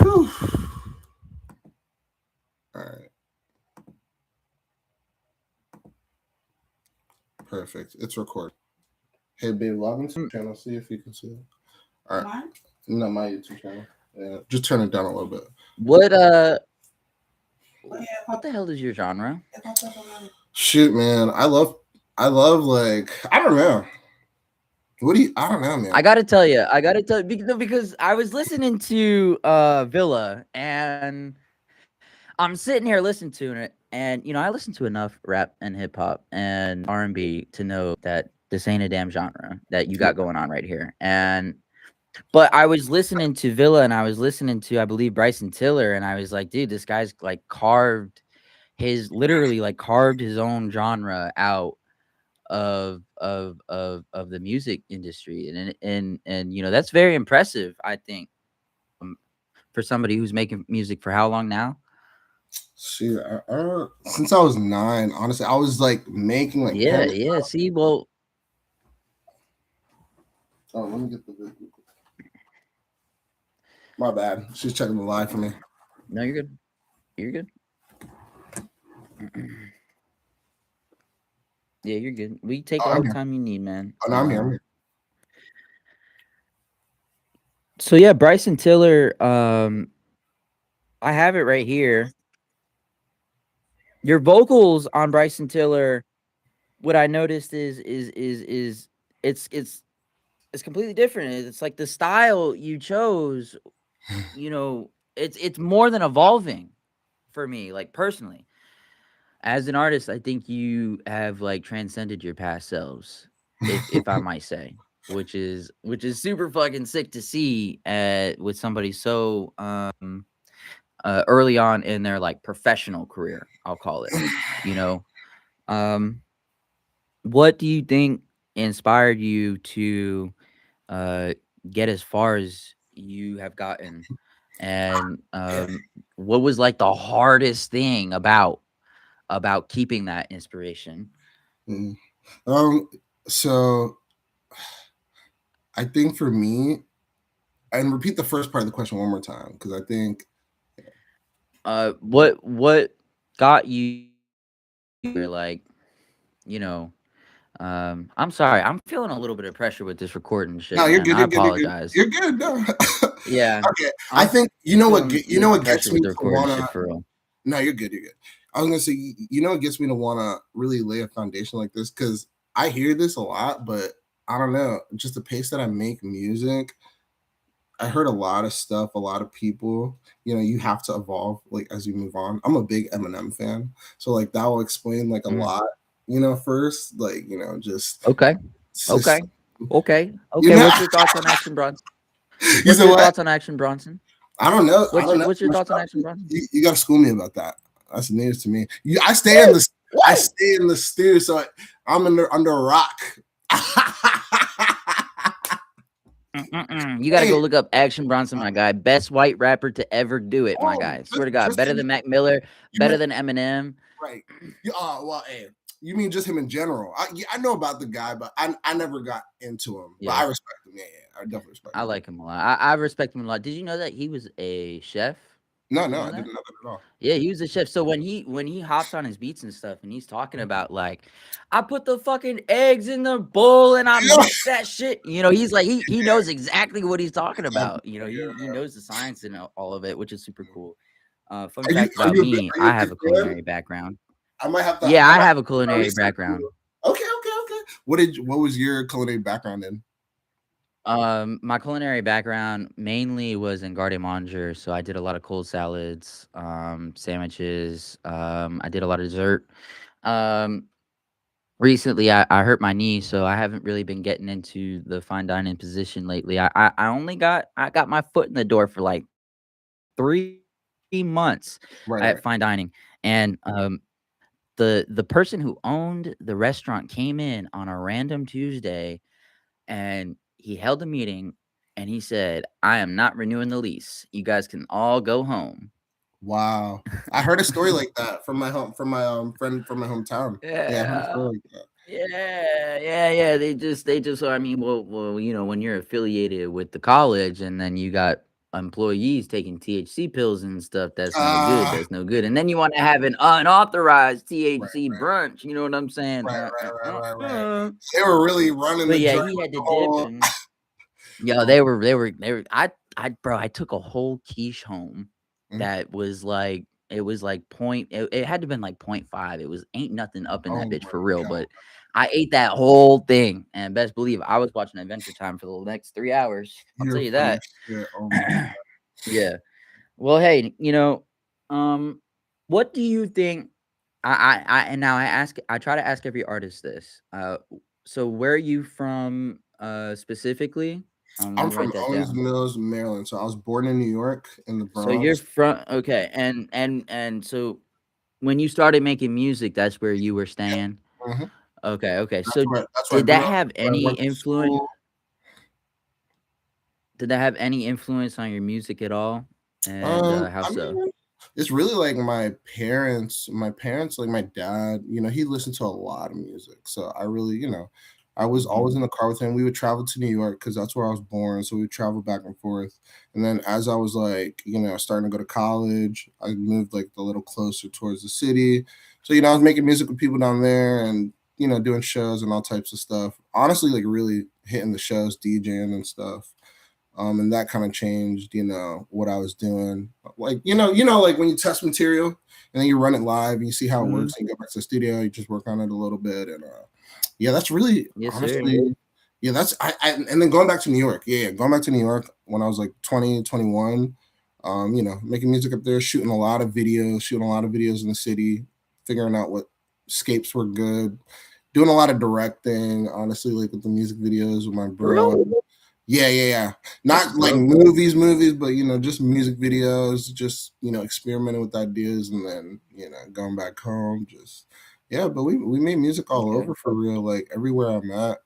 Whew. All right. Perfect. It's recording. Hey, babe, log into your channel. See if you can see it. All right. Mine? No, my YouTube channel. Yeah. Just turn it down a little bit. What what the hell is your genre? Shoot, man. I love like, I don't know. I don't know, man. I gotta tell you, because I was listening to Villa, and I'm sitting here listening to it, and I listen to enough rap and hip hop and R&B to know that this ain't a damn genre that you got going on right here. But I was listening to Villa, and I was listening to, I believe, Bryson Tiller, and I was like, dude, this guy's like literally carved his own genre out of the music industry, and that's very impressive, I think, for somebody who's making music for how long now? Shoot, since I was 9, honestly, I was like making like yeah. See, well, oh, let me get the video. My bad. She's checking the live for me. No, you're good. You're good. Yeah, you're good. We take all the time you need, man. Oh, no, I'm here. So yeah, Bryson Tiller. I have it right here. Your vocals on Bryson Tiller. What I noticed is it's completely different. It's like the style you chose. It's more than evolving for me, like personally. As an artist, I think you have like transcended your past selves, if I might say, which is super fucking sick to see with somebody so early on in their like professional career, I'll call it. What do you think inspired you to get as far as you have gotten, and what was like the hardest thing about keeping that inspiration? So I think for me, and repeat the first part of the question one more time, because I think what got you like, I'm sorry, I'm feeling a little bit of pressure with this recording shit. No, you're man. good. I apologize. You're good. No. Yeah. Okay. I think what gets me to wanna. For real. No, you're good. You're good. I was gonna say, what gets me to wanna really lay a foundation like this, because I hear this a lot, but I don't know, just the pace that I make music. I heard a lot of stuff, a lot of people. You have to evolve like as you move on. I'm a big Eminem fan, so like that will explain like a lot. First, like just okay. System. Okay. What's your thoughts on Action Bronson? What's your thoughts on Action Bronson? I don't know. What's your thoughts on Action Bronson? You got to school me about that. That's news to me. I stay in the stew, so I'm under a rock. You gotta go look up Action Bronson, my guy. Best white rapper to ever do it, my guy. Swear to God, better than Mac Miller, better than Eminem. Right. Well, hey, you mean just him in general? I know about the guy, but I never got into him. Yeah. But I respect him. Yeah, I definitely respect him. I like him a lot. I respect him a lot. Did you know that he was a chef? No, I didn't know that at all. Yeah, he was a chef. So when he hops on his beats and stuff, and he's talking about like, I put the fucking eggs in the bowl and I mix that shit. He's like he knows exactly what he's talking about. He knows the science and all of it, which is super cool. Fun fact about me, I have a culinary background. I might have to. Yeah, I have a culinary background. Okay. What was your culinary background in? My culinary background mainly was in garde manger, so I did a lot of cold salads, sandwiches. I did a lot of dessert. Recently I hurt my knee, so I haven't really been getting into the fine dining position lately. I got my foot in the door for like 3 months at fine dining, and the person who owned the restaurant came in on a random Tuesday, and he held a meeting, and he said, "I am not renewing the lease. You guys can all go home." Wow, I heard a story like that from my friend from my hometown. Yeah, I heard a story like that. Yeah. They just. I mean, well, when you're affiliated with the college, and then you got employees taking THC pills and stuff. That's no good. Ah, That's no good. And then you want to have an unauthorized right, THC right, brunch. You know what I'm saying? right. They were really running But the yeah, joint he with had the to dip whole. and yo, Oh, they were. Bro, I took a whole quiche home mm, that was like it was like point. It had to have been like point 0.5. It was ain't nothing up in oh that bitch my for real. god, But I ate that whole thing, and best believe I was watching Adventure Time for the next 3 hours. I'll tell you're you funny that. as shit. Oh my god. Yeah. Well, hey, um, what do you think? And now I try to ask every artist this. So where are you from, specifically? Let I'm me write from that Owings down. Mills, Maryland. So I was born in New York in the So you're Bronx. from okay, and so when you started making music, that's where you were Yeah, staying. mhm. Okay, okay. So That's where I did grew that up. have That's where I any went to influence? school. Did that have any influence on your music at all? And how I so? mean, it's really like my parents. My parents, like my dad, he listened to a lot of music. So I really, I was Mhm. always in the car with him. We would travel to New York because that's where I was born. So we travel back and forth. And then as I was like, starting to go to college, I moved like a little closer towards the city. So I was making music with people down there and doing shows and all types of stuff. Honestly, like really hitting the shows, DJing and stuff. And that kind of changed, what I was doing. Like, like when you test material and then you run it live and you see how it Mhm. works and you go back to the studio, you just work on it a little bit. And yeah, that's really Yes, sir. honestly, yeah, and then going back to New York. Yeah, going back to New York when I was like 20, 21, making music up there, shooting a lot of videos, in the city, figuring out what scapes were good, doing a lot of directing, honestly, like with the music videos with my For real? bro. Yeah, yeah, yeah. That's Not what's like up. movies, but just music videos, just experimenting with ideas, and then going back home. Just yeah, but we made music all Okay. over for real, like everywhere I'm at.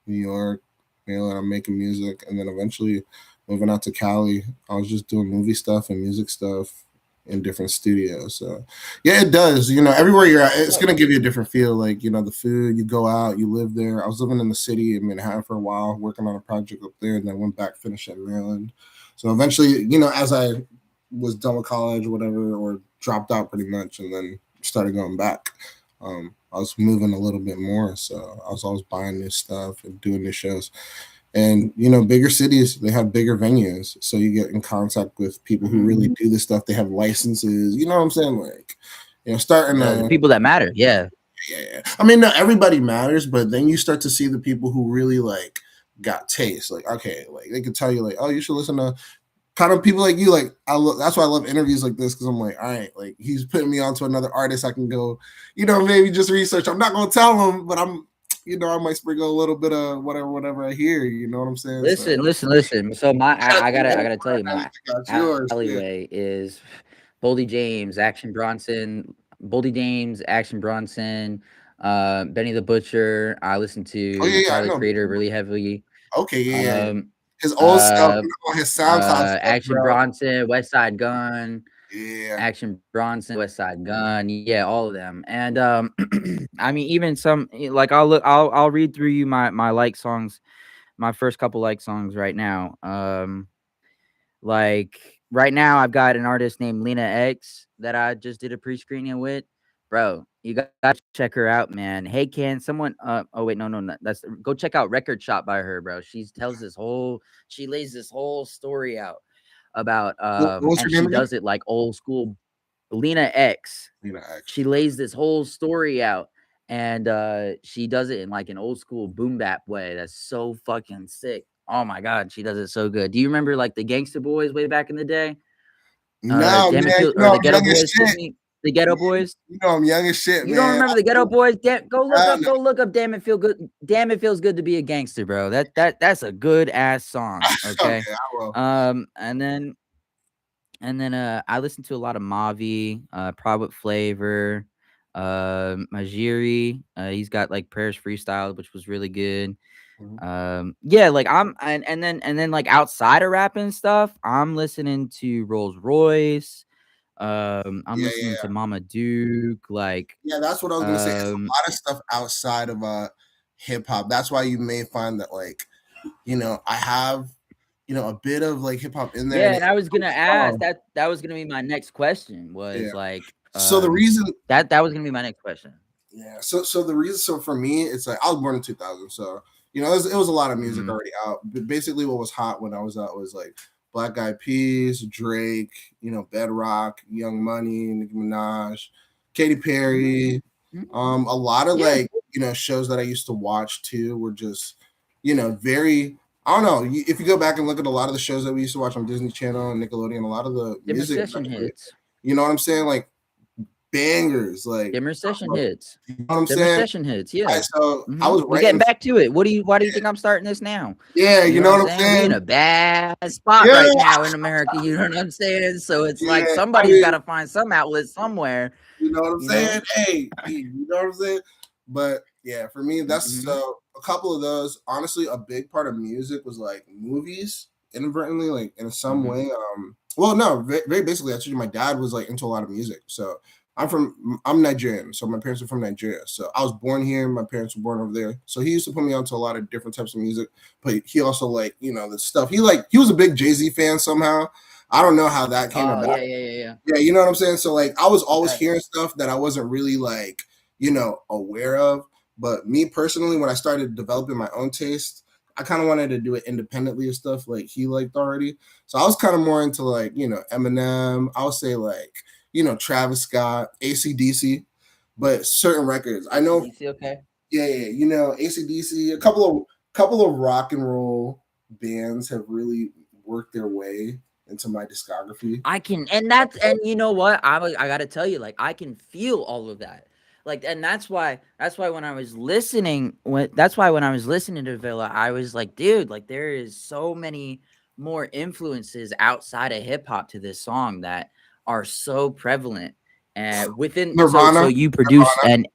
New York, Maryland, I'm making music, and then eventually moving out to Cali. I was just doing movie stuff and music stuff in different studios. So yeah, it does. Everywhere you're at, it's Yep. gonna give you a different feel. Like the food, you go out, you live there. I was living in the city in Manhattan for a while, working on a project up there, and then went back, finished in Maryland. So eventually, as I was done with college or whatever, or dropped out pretty much, and then started going back. I was moving a little bit more, so I was always buying new stuff and doing new shows. And bigger cities, they have bigger venues, so you get in contact with people who Mhm. really do this stuff. They have licenses. You know what I'm saying? Like, starting The to people that matter. Yeah. yeah. I mean, not everybody matters, but then you start to see the people who really like got taste. Like, okay, like they could tell you like, oh, you should listen to kind of people like you. Like, that's why I love interviews like this because I'm like, all right, like he's putting me onto another artist. I can go, maybe just research. I'm not gonna tell him, but I'm, I might sprinkle a little bit of whatever I hear. You know what I'm saying? So Listen. So got I you. gotta tell you, At my least I got yours. Yeah. alleyway is Boldy James, Action Bronson, Boldy James, Action Bronson, Benny the Butcher. I listen Oh to yeah, yeah. I Tyler know. Creator really heavily. Okay, yeah, yeah, yeah. Um, His old stuff, uh, his SoundCloud stuff, Action bro. Bronson, West Side Gun, Yeah. Action Bronson, West Side Gun, yeah, all of them. And I mean, even some like I'll read through you my like songs, my first couple like songs right now. Like right now, I've got an artist named Lena X that I just did a pre-screening with. Bro, you gotta check her out, man. Hey, can someone? Oh wait, no, that's go check out Record Shop by her, bro. She lays this whole story out about What's and your name she again? does it like old school. Lena X. X. She lays this whole story out, and she does it in like an old school boom bap way. That's so fucking sick. Oh my god, she does it so good. Do you remember like the Gangster Boys way back in the day? No, Damn it, man. feel or the I'm Ghetto young as Boys? Excuse shit. me, the Ghetto Boys. I'm young as shit, You don't man. remember the Ghetto Boys? I don't know. Go look up. Damn it, feel good. Damn it, feels good to be a gangster, bro. That's a good ass song. Okay, Okay, I will. um, and then I listen to a lot of Mavi, Probit Flavor, Majiri. He's got like Prayers Freestyle, which was really good. Mhm. Yeah, like and then like outside of rap and stuff, I'm listening to Rolls Royce. I'm Yeah, listening to yeah, Mama Duke, like yeah. That's what I was gonna say. It's a um lot of stuff outside of hip hop. That's why you may find that, like, I have a bit of like hip hop in there, Yeah, and and I was it's gonna so ask strong. that. That was gonna be my next question. Yeah. Was like, So the reason, that was gonna be my next question. yeah. So the reason, so for me, it's like I was born in 2000, so it was a lot of music Mhm. already out. But basically, what was hot when I was out was like Black Eyed Peas, Drake, Bedrock, Young Money, Nicki Minaj, Katy Mhm. Perry. Mhm. A lot of Yeah. like shows that I used to watch too were just very. I don't know. If you go back and look at a lot of the shows that we used to watch on Disney Channel and Nickelodeon, a lot of the Dimmer music is session actually, hits. you know what I'm saying, like bangers, like Dimmer session hits. you know what I'm Dimmer saying. session hits. Yeah. So I was We getting writing. back to it. Why do you think I'm starting this now? Yeah, You you know know what I'm what I'm saying? We in saying. a bad spot Yeah, right now in America. You know what I'm saying? So it's like yeah. I somebody's got mean, to find some outlet somewhere. you know what I'm You know. saying. Hey, you know what I'm saying. But yeah, for me, that's hmm so a couple of those. Honestly, a big part of music was like movies, inadvertently, like in some hmm way. Well, no, very basically, I told you my dad was like into a lot of music. So I'm Nigerian, so my parents are from Nigeria. So I was born here, my parents were born over there. So he used to put me onto a lot of different types of music, but he also like the stuff. He was a big Jay-Z fan somehow. I don't know how that came Oh about. yeah. Yeah, you know what I'm saying? So like I was always Okay. hearing stuff that I wasn't really like, aware of. But me personally, when I started developing my own taste, I kind of wanted to do it independently of stuff like he liked already. So I was kind of more into like, Eminem. I would say like, Travis Scott, ACDC, but certain records. I know, ACDC. Okay. yeah, yeah, ACDC, a couple of rock and roll bands have really worked their way into my discography. I can, and that's, and you know what? I gotta tell you, like, I can feel all of that. Like, and that's why when I was listening, when I was listening to Villa, I was like, dude, like, there is so many more influences outside of hip hop to this song that are so prevalent. Within, so Nirvana. you produce and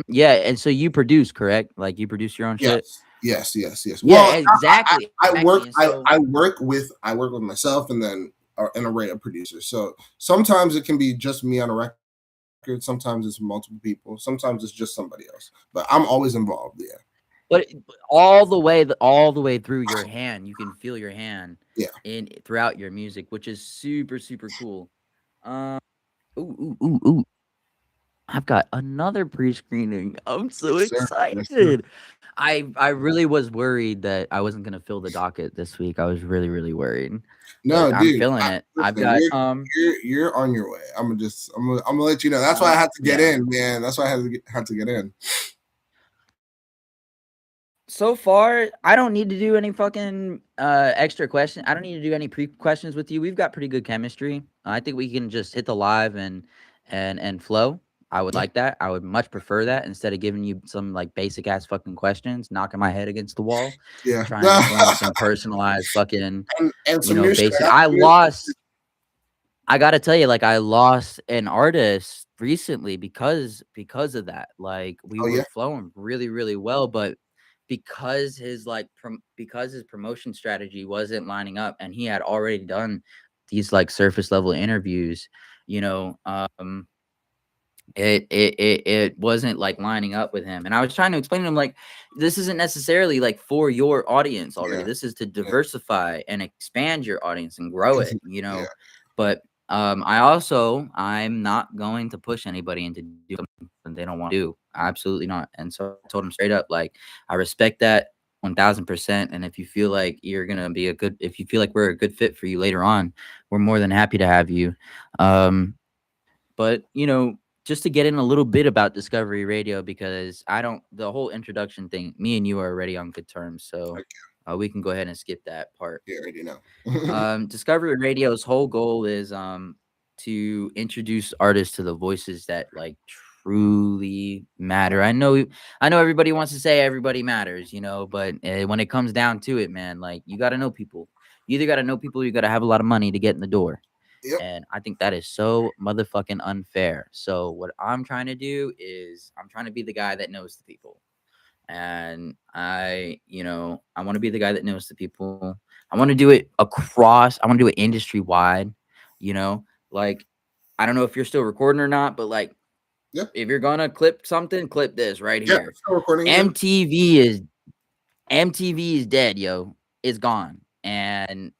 yeah, and so you produce, correct? Like, you produce your own shit. Yes, yes, yes, yes. Yeah, Well, exactly, I work exactly, and I, so I work with myself and then an array of producers. So sometimes it can be just me on a record. Sometimes it's multiple people. Sometimes it's just somebody else. But I'm always involved. Yeah, but all the way through your hand, you can feel your hand yeah. in throughout your music, which is super, super cool. Um, ooh, I've got another pre-screening. I'm so Yes, sir. Yes, sir. excited. I really was worried that I wasn't gonna fill the docket this week. I was really, really worried, No, but I'm dude. feeling it. I've Listen, got you're on your way. I'm gonna let you know. That's why I had to get yeah. in, man. That's why I had to get in. So far, I don't need to do any fucking extra question. I don't need to do any pre questions with you. We've got pretty good chemistry. I think we can just hit the live and flow. I would Yeah, like that. I would much prefer that instead of giving you some like basic ass fucking questions, knocking my head against the wall, yeah. trying to inform some personalized fucking, and some new basic. strategies. I gotta tell you, like, I lost an artist recently because of that. Like, we Oh were yeah, flowing really, really well, but because his because his promotion strategy wasn't lining up, and he had already done these like surface level interviews, you know, it wasn't like lining up with him. And I was trying to explain to him like this isn't necessarily like for your audience already. yeah, This is to yeah. diversify and expand your audience and grow it, Yeah, But I'm not going to push anybody into doing something they don't want to do. Absolutely not. And so I told him straight up, like, I respect that 1000%. And if you feel like if you feel like we're a good fit for you later on, we're more than happy to have you. But just to get in a little bit about Discovery Radio, because the whole introduction thing, me and you are already on good terms, so okay. we can go ahead and skip that part. Yeah, already know. Discovery Radio's whole goal is to introduce artists to the voices that like truly matter. I know everybody wants to say everybody matters, but when it comes down to it, man, like you got to know people. You either got to know people, or you got to have a lot of money to get in the door. Yep, And I think that is so motherfucking unfair. So what I'm trying to do is I'm trying to be the guy that knows the people. And I want to be the guy that knows the people. I want to do it I want to do it industry wide, you know, like, I don't know if you're still recording or not, but like, yep, if you're gonna clip something, clip this right yeah. here. Still recording. Yeah, MTV is MTV is dead, yo. is gone, and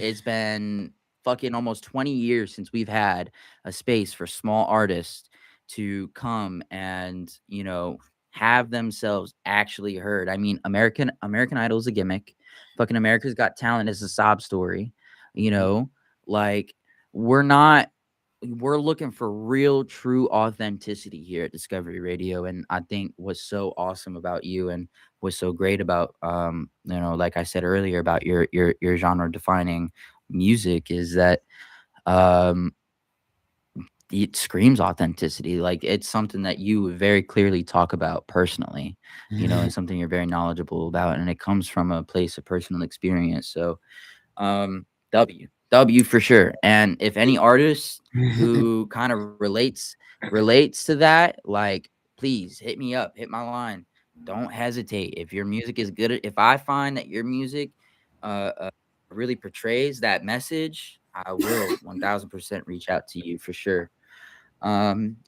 it's been fucking almost 20 years since we've had a space for small artists to come and, have themselves actually heard. I mean, American Idol is a gimmick. Fucking America's Got Talent is a sob story. You know, like we're not we're looking for real true authenticity here at Discovery Radio, and I think what's so awesome about you and what's so great about like I said earlier about your genre defining music is that um it screams authenticity. Like it's something that you very clearly talk about personally, and something you're very knowledgeable about, and it comes from a place of personal experience. So W for sure. And if any artist who kind of relates to that, like please hit me up, hit my line. Don't hesitate. If your music is good, if I find that your music really portrays that message, I will 1000% reach out to you for sure.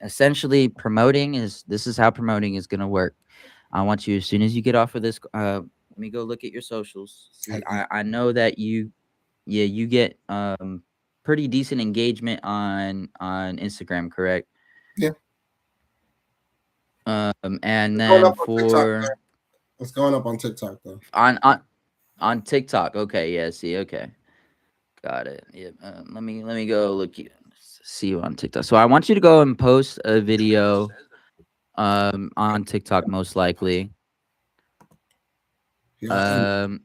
Essentially promoting is this is how promoting is going to work. I want you, as soon as you get off of this, let me go look at your socials. See, Heck yeah. I know that you get pretty decent engagement on Instagram, correct? Yeah. And It's going then up on TikTok, for though. It's going up on TikTok, though. on TikTok. Okay, yeah, see, okay. Got it. Yeah. Let me go look you see you on TikTok. So I want you to go and post a video on TikTok most likely. Yeah. And